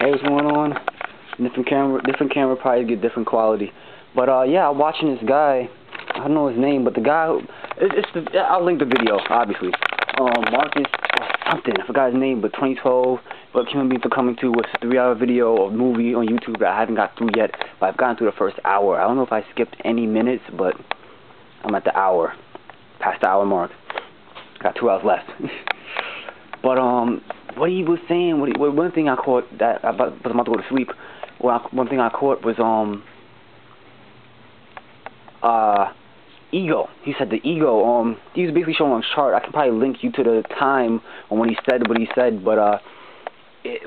Hey, what's going on? Different camera probably get different quality. But yeah, I'm watching this guy. I don't know his name, but the guy who, I'll link the video, obviously. Marcus or something, I forgot his name, but 2012, but Human Beings Are Coming To was a 3-hour video or movie on YouTube that I haven't got through yet, but I've gotten through the first hour. I don't know if I skipped any minutes, but I'm at the hour, past the hour mark. Got 2 hours left. But what he was saying, one thing I caught that I'm about to go to sleep. One thing I caught was ego. He said the ego. He was basically showing on a chart. I can probably link you to the time on when he said what he said. But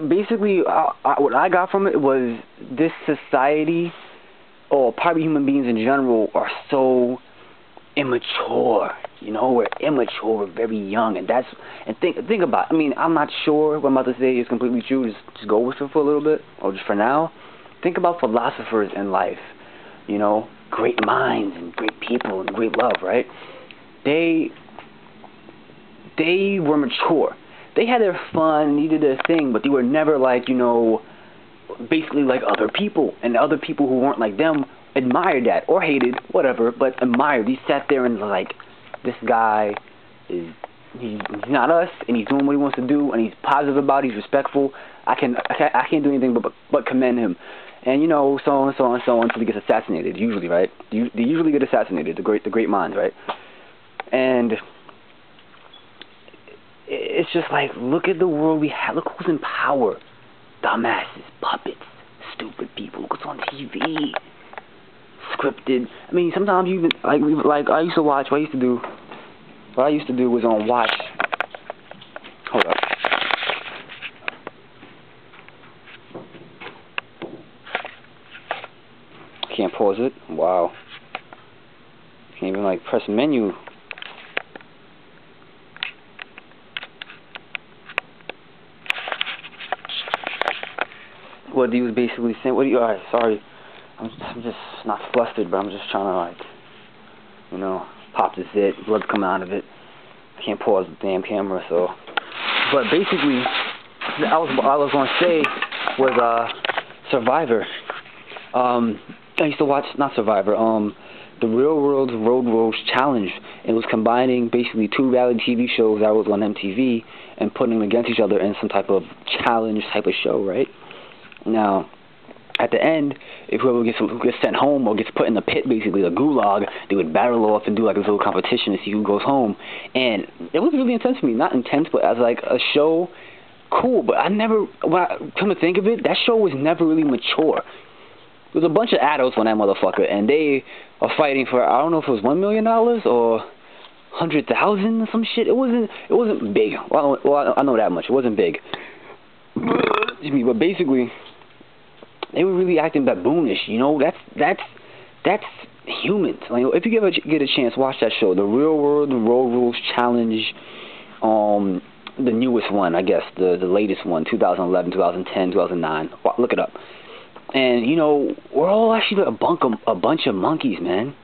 basically, what I got from it was this society, or probably human beings in general, are so immature. You know, we're immature. We're very young, and think about it. I mean, I'm not sure what I'm about to say is completely true. Just go with it for a little bit, or just for now. Think about philosophers in life. You know, great minds and great people and great love, right? They were mature. They had their fun, they did their thing, but they were never like, you know, basically like other people. And the other people who weren't like them admired that, or hated, whatever, but admired. He sat there and like, this guy he's not us, and he's doing what he wants to do, and he's positive about it, he's respectful. I can't do anything but commend him. And you know, so on and so on and so on until he gets assassinated, usually, right? They usually get assassinated, the great minds, right? And it's just like, look at the world we have. Look who's in power. Dumbasses, puppets, stupid people. Look what's on TV. Scripted. I mean, sometimes you even like I used to watch. What I used to do was watch. Hold up. Can't pause it. Wow. Can't even like press menu. What he was basically saying. What do you? Alright, sorry. I'm just not flustered, but I'm just trying to, like, you know, pop the zit, blood's coming out of it. I can't pause the damn camera, so. But basically, what I was going to say was Survivor. I used to watch, not Survivor, the Real World Road Rules Challenge. It was combining basically 2 reality TV shows that was on MTV and putting them against each other in some type of challenge type of show, right? Now, at the end, if whoever gets sent home or gets put in the pit, basically the gulag, they would battle off and do like a little competition to see who goes home. And it was really intense for me. Not intense, but as like a show, cool. But I never, come to think of it, that show was never really mature. There was a bunch of adults on that motherfucker, and they are fighting for, I don't know if it was $1 million or 100,000 or some shit. It wasn't big. Well, I know that much. It wasn't big. But basically, they were really acting baboonish, you know. That's humans. Like, if you ever get a chance, watch that show, the Real World Road Rules Challenge. The newest one, I guess, the latest one, 2011, 2010, 2009. Look it up. And you know, we're all actually a bunch of monkeys, man.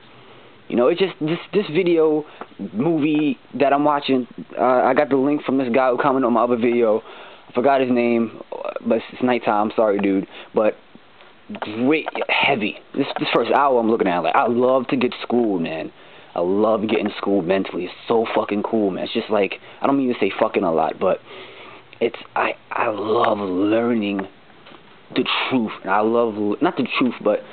You know, it's just this video movie that I'm watching. I got the link from this guy who commented on my other video. I forgot his name, but it's nighttime. Sorry, dude. But great, heavy. This first hour I'm looking at, like, I love to get schooled, man. I love getting schooled mentally. It's so fucking cool, man. It's just like, I don't mean to say fucking a lot, but I love learning the truth. And I love, not the truth, but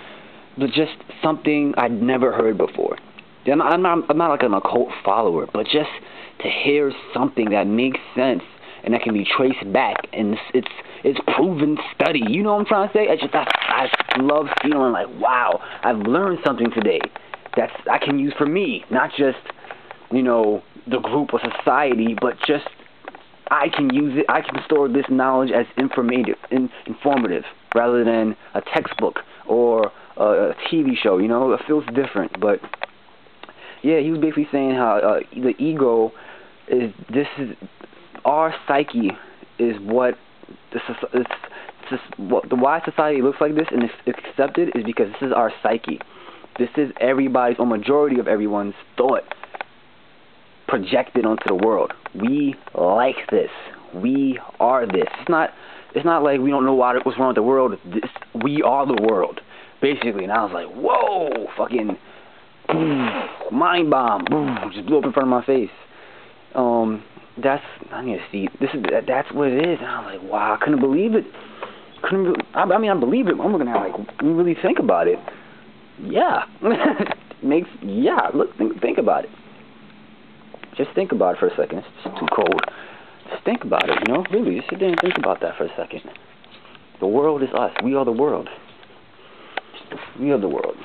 just something I'd never heard before. I'm not like an occult follower, but just to hear something that makes sense and that can be traced back, and it's proven study. You know what I'm trying to say? I love feeling like, wow, I've learned something today that's I can use for me, not just, you know, the group or society, but just I can use it. I can store this knowledge as informative, rather than a textbook or a TV show. You know, it feels different. But yeah, he was basically saying how the ego is our psyche is what why society looks like this and it's accepted is because this is our psyche. This is everybody's, or majority of everyone's thought projected onto the world. We like this. We are this. It's not like we don't know what's wrong with the world. We are the world, basically. And I was like, whoa, fucking boom, mind bomb, boom, just blew up in front of my face. I need to see. That's what it is. And I was like, wow, I couldn't believe it. I believe it. I'm looking at it like, when you really think about it, yeah, look, think about it. Just think about it for a second. It's just too cold. Just think about it, you know? Really, just sit there and think about that for a second. The world is us. We are the world. We are the world.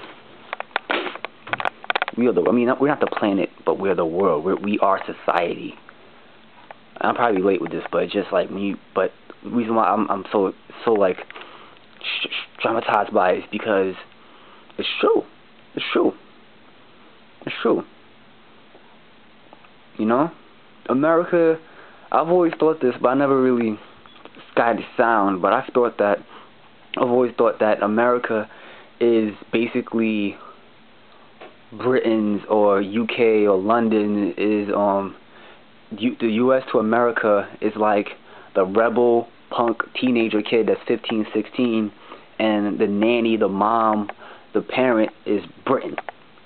We are the. We're not the planet, but we're the world. We are society. I'm probably late with this, but just like me. But the reason why I'm so like traumatized by it is because it's true. It's true. It's true. You know, America. I've always thought this, but I never really got it sound. But I've always thought that America is basically Britain's, or UK or London is the US to America is like the rebel punk teenager kid that's 15, 16, and the nanny, the mom, the parent is Britain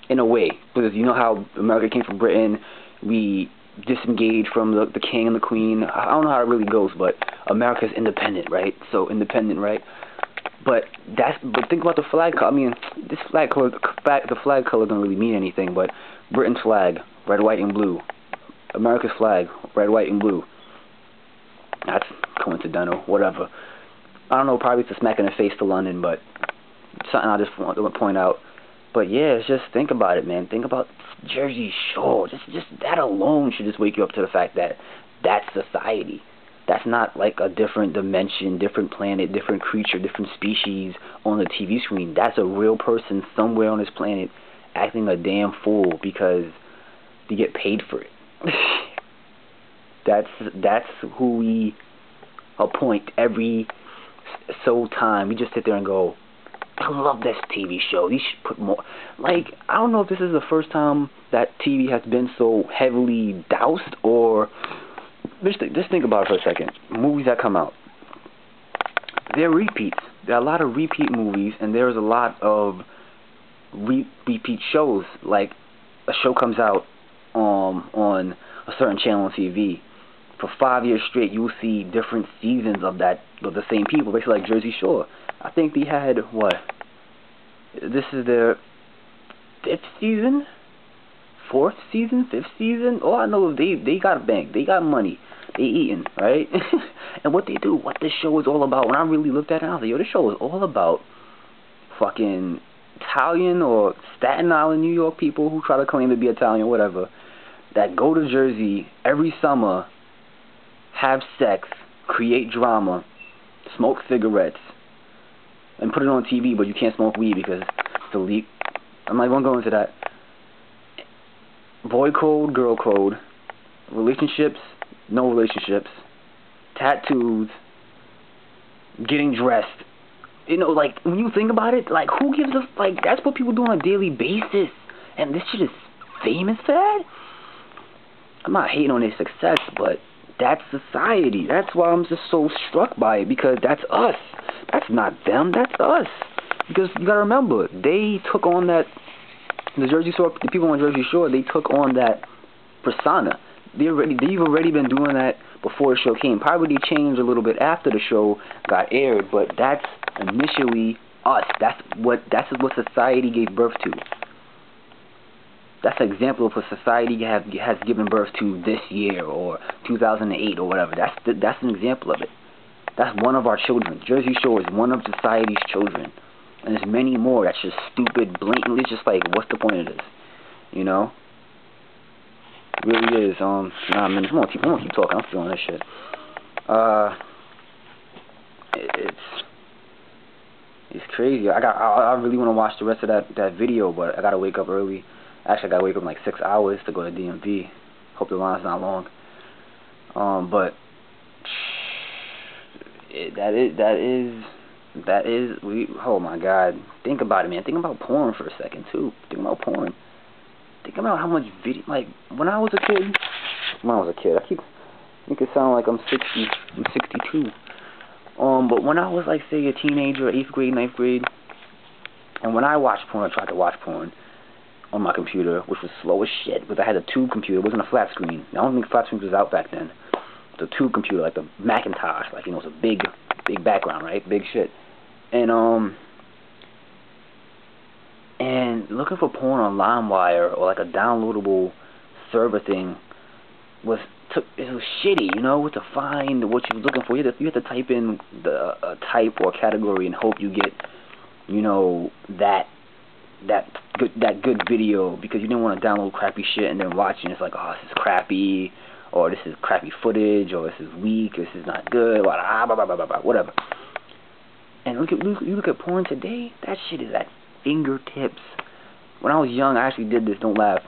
in a way, because you know how America came from Britain. We disengaged from the king and the queen. I don't know how it really goes, but America's independent, right? So independent, right? But think about the flag color. This flag color, the flag color don't really mean anything. But Britain's flag, red, white, and blue. America's flag, red, white, and blue. That's coincidental. Whatever. I don't know. Probably it's a smack in the face to London, but something I just want to point out. But yeah, just think about it, man. Think about Jersey Shore. Just that alone should just wake you up to the fact that that's society. That's not like a different dimension, different planet, different creature, different species on the TV screen. That's a real person somewhere on this planet acting a damn fool because they get paid for it. That's who we appoint every time. We just sit there and go, I love this TV show. These should put more. Like, I don't know if this is the first time that TV has been so heavily doused, or just think about it for a second. Movies that come out, they're repeats. There are a lot of repeat movies, and there's a lot of repeat shows. Like, a show comes out on a certain channel on TV. For 5 years straight, you will see different seasons of the same people. Basically, like Jersey Shore. I think they had, what? This is their 5th season? 4th season? 5th season? All I know is they got a bank. They got money. They eating, right? And what this show is all about, when I really looked at it, I was like, yo, this show is all about fucking Italian or Staten Island, New York people who try to claim to be Italian, whatever, that go to Jersey every summer, have sex, create drama, smoke cigarettes, and put it on TV, but you can't smoke weed because it's illegal. I'm not even going into that. Boy code, girl code, relationships, no relationships, tattoos, getting dressed. You know, like, when you think about it, like, who gives a, like, that's what people do on a daily basis. And this shit is famous for that? I'm not hating on their success, but that's society. That's why I'm just so struck by it, because that's us. That's not them, that's us. Because you gotta remember, they took on that, the people on Jersey Shore, they took on that persona. They've already been doing that before the show came. Probably they changed a little bit after the show got aired, but that's initially us. That's what society gave birth to. That's an example of what society has given birth to this year or 2008 or whatever. That's an example of it. That's one of our children. Jersey Shore is one of society's children. And there's many more that's just stupid, blatantly just like, what's the point of this? You know? It really is. Nah, man, I'm gonna keep talking. I'm feeling this shit. It's crazy. I really want to watch the rest of that video, but I gotta wake up early. Actually, I gotta wake up in like 6 hours to go to DMV. Hope the line's not long. But oh my God. Think about it, man. Think about porn for a second too. Think about porn. Think about how much video, like, when I was a kid, Make it sound like I'm 60. I'm 62. But when I was like, say, a teenager, 8th grade, 9th grade, and when I watched porn, I tried to watch porn on my computer, which was slow as shit, because I had a tube computer. It wasn't a flat screen. I don't think flat screen was out back then. The tube computer, like the Macintosh, like, you know, it's a big background, right? Big shit. And looking for porn on LimeWire or like a downloadable server thing it was shitty, you know, to find what you were looking for. You had to type in the type or category and hope you get, you know, that good video, because you didn't want to download crappy shit and then watch it and it's like, oh, this is crappy, or this is crappy footage, or this is weak, or this is not good, whatever. And you look at porn today, that shit is at fingertips. When I was young, I actually did this, don't laugh.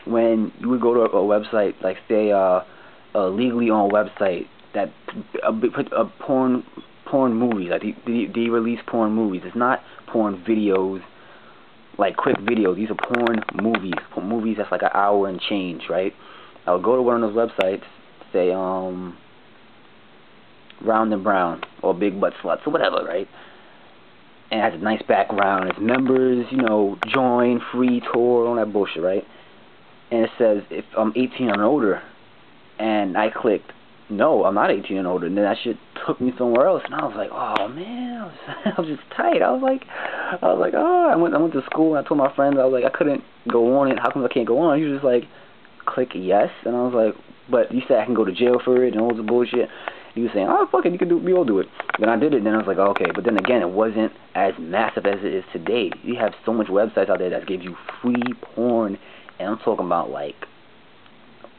When you would go to a website, like say a legally owned website that put porn movies, like they release porn movies. It's not porn videos, like quick videos. These are porn movies that's like an hour and change, right? I would go to one of those websites, say Round and Brown or Big Butt Sluts or whatever, right? And it has a nice background. It's members, you know, join, free tour, all that bullshit, right? And it says if I'm 18 and older, and I clicked no, I'm not 18 and older, and then that shit took me somewhere else, and I was like, oh man, I was just tight. I was like, oh, I went to school, and I told my friends, I was like, I couldn't go on it. How come I can't go on? He was just like, click yes, and I was like, but you said I can go to jail for it and all this bullshit. He was saying, oh fuck it, we all do it. Then I did it, and then I was like, oh, okay. But then again, it wasn't as massive as it is today. You have so much websites out there that give you free porn, and I'm talking about like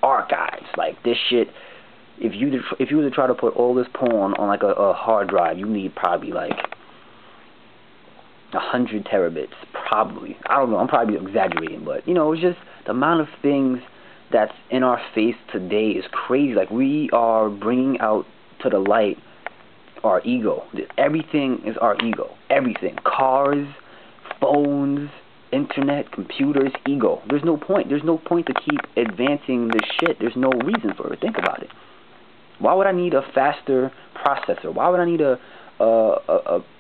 archives, like this shit. If you were to try to put all this porn on like a hard drive, you need probably like 100 terabits, probably. I don't know, I'm probably exaggerating, but you know, it's just the amount of things that's in our face today is crazy. Like, we are bringing out to the light our ego. Everything is our ego. Everything. Cars, phones, internet, computers, ego. There's no point. There's no point to keep advancing this shit. There's no reason for it. Think about it. Why would I need a faster processor? Why would I need a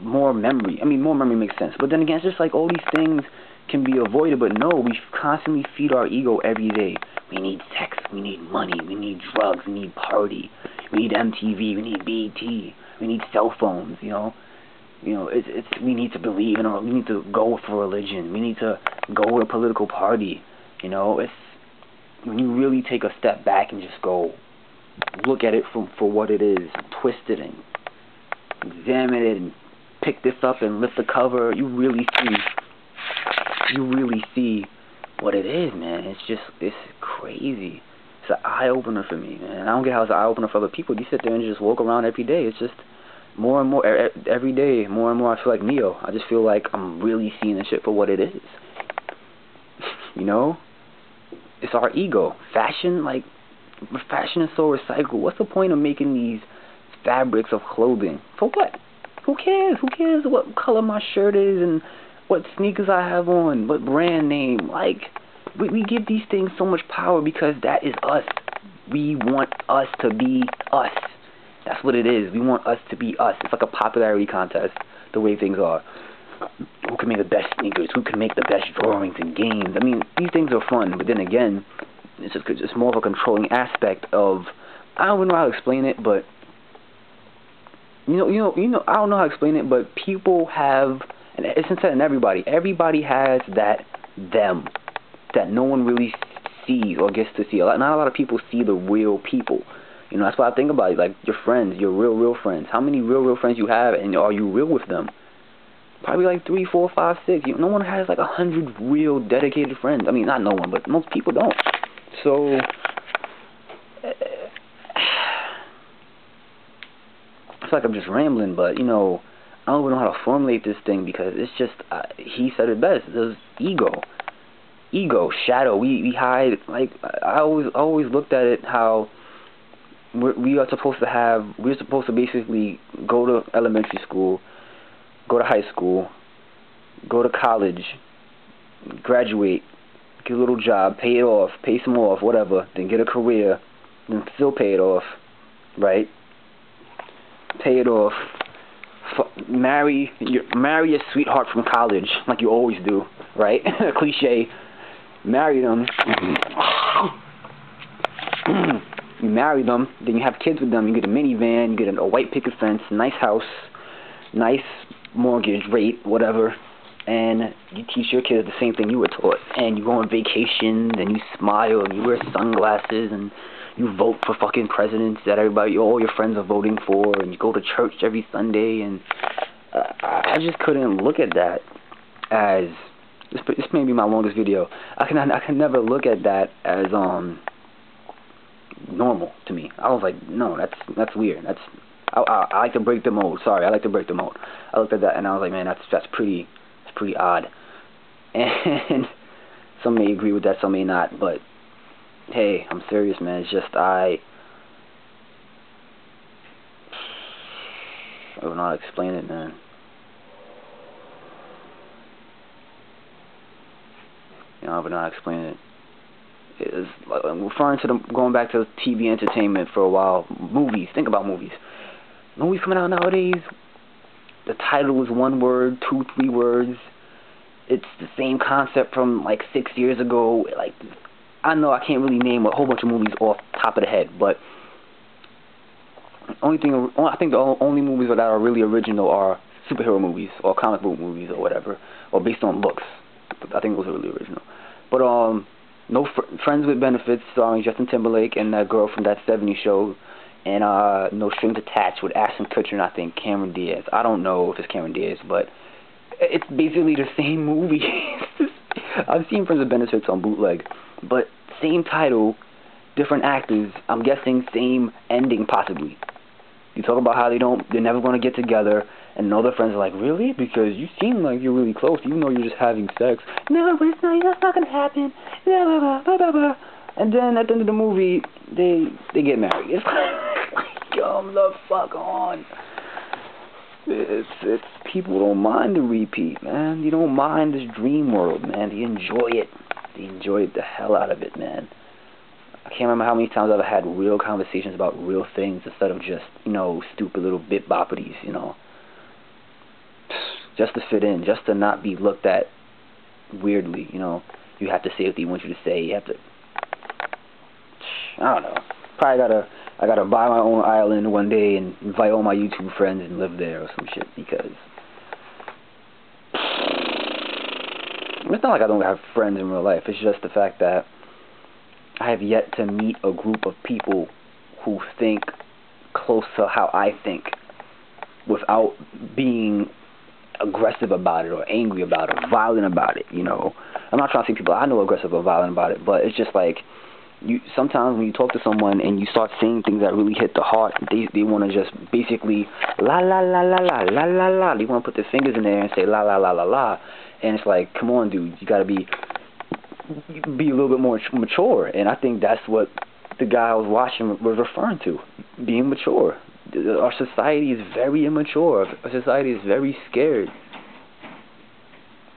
more memory? I mean, more memory makes sense. But then again, it's just like all these things can be avoided. But no, we constantly feed our ego every day. We need sex. We need money. We need drugs. We need party. We need MTV. We need BET. We need cell phones. You know, we need to believe in, we need to go for religion. We need to go with a political party. You know, it's when you really take a step back and just go look at it for what it is, twist it and examine it and pick this up and lift the cover, you really see what it is, man. It's crazy. It's an eye-opener for me, man. I don't get how it's an eye-opener for other people. You sit there and just walk around every day. It's just more and more, every day, more and more I feel like Neo. I just feel like I'm really seeing the shit for what it is. You know? It's our ego. Fashion is so recycled. What's the point of making these fabrics of clothing? For what? Who cares? Who cares what color my shirt is and what sneakers I have on, what brand name? Like, we give these things so much power because that is us. We want us to be us. That's what it is. We want us to be us. It's like a popularity contest, the way things are. Who can make the best sneakers? Who can make the best drawings and games? I mean, these things are fun, but then again, it's more of a controlling aspect of, I don't know how to explain it, but you know, I don't know how to explain it, but people have, and it's in everybody. Everybody has that them that no one really sees or gets to see. Not a lot of people see the real people. You know, that's why I think about it. Like your friends, your real friends. How many real friends you have, and are you real with them? Probably like 3, 4, 5, 6. No one has like 100 real dedicated friends. I mean, not no one, but most people don't. So I feel like I'm just rambling, but you know, I don't even know how to formulate this thing because it's just he said it best. There's ego, shadow. We hide. Like I always looked at it how we're supposed to basically go to elementary school, go to high school, go to college, graduate, get a little job, pay it off, pay some off, whatever, then get a career, then still pay it off, right? Pay it off. Marry your sweetheart from college, like you always do, right? Cliche. Marry them. You marry them, then you have kids with them. You get a minivan, you get a white picket fence, nice house, nice mortgage rate, whatever, and you teach your kids the same thing you were taught. And you go on vacation, and you smile, and you wear sunglasses, and you vote for fucking presidents that all your friends are voting for, and you go to church every Sunday. And I just couldn't look at that as this may be my longest video. I can never look at that as normal to me. I was like, no, that's weird. I like to break the mold. Sorry, I like to break the mold. I looked at that and I was like, man, that's pretty odd. And some may agree with that, some may not. But hey, I'm serious, man. It's just I don't know how to explain it, man. I don't know how to explain it. It's like, I'm referring to going back to TV entertainment for a while. Movies. Think about movies. Movies coming out nowadays, the title is 1 word, 2, 3 words. It's the same concept from like 6 years ago. Like, I know I can't really name a whole bunch of movies off the top of the head, but I think the only movies that are really original are superhero movies or comic book movies or whatever, or based on books. I think those are really original. But no Friends with Benefits, starring Justin Timberlake and that girl from That 70s Show, and No Strings Attached with Ashton Kutcher and I think Cameron Diaz. I don't know if it's Cameron Diaz, but it's basically the same movie. I've seen Friends with Benefits on bootleg, but same title, different actors. I'm guessing same ending possibly. You talk about how they're never going to get together, and all their friends are like, really? Because you seem like you're really close, even though you're just having sex. No, but that's not going to happen. Blah, blah, blah, blah, blah. And then at the end of the movie, they get married. It's like, come the fuck on. It's people don't mind the repeat, man. You don't mind this dream world, man. They enjoy it. They enjoy the hell out of it, man. I can't remember how many times I've had real conversations about real things instead of just, stupid little bit boppities, just to fit in, just to not be looked at weirdly, You have to say what they want you to say. You have to, I don't know. Probably I gotta buy my own island one day and invite all my YouTube friends and live there or some shit, because it's not like I don't have friends in real life. It's just the fact that I have yet to meet a group of people who think close to how I think without being aggressive about it or angry about it or violent about it, I'm not trying to say people I know aggressive or violent about it, but it's just like, sometimes when you talk to someone and you start saying things that really hit the heart, they want to just basically la la la la la la la la. They want to put their fingers in there and say la la la la la. And it's like, come on, dude, you got to be a little bit more mature. And I think that's what the guy I was watching was referring to, being mature. Our society is very immature. Our society is very scared.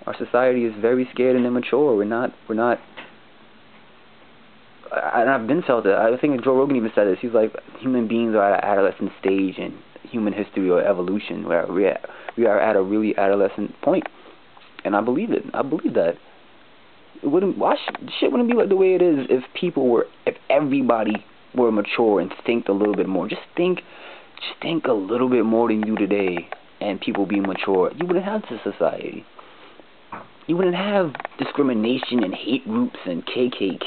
Our society is very scared and immature. We're not. And I've been felt it. I think Joe Rogan even said this. He's like, human beings are at an adolescent stage in human history or evolution where we are at a really adolescent point. And I believe it. I believe that. Shit wouldn't be like the way it is if everybody were mature and think a little bit more. Just think a little bit more than you do today, and people be mature. You wouldn't have this society. You wouldn't have discrimination and hate groups and KKK.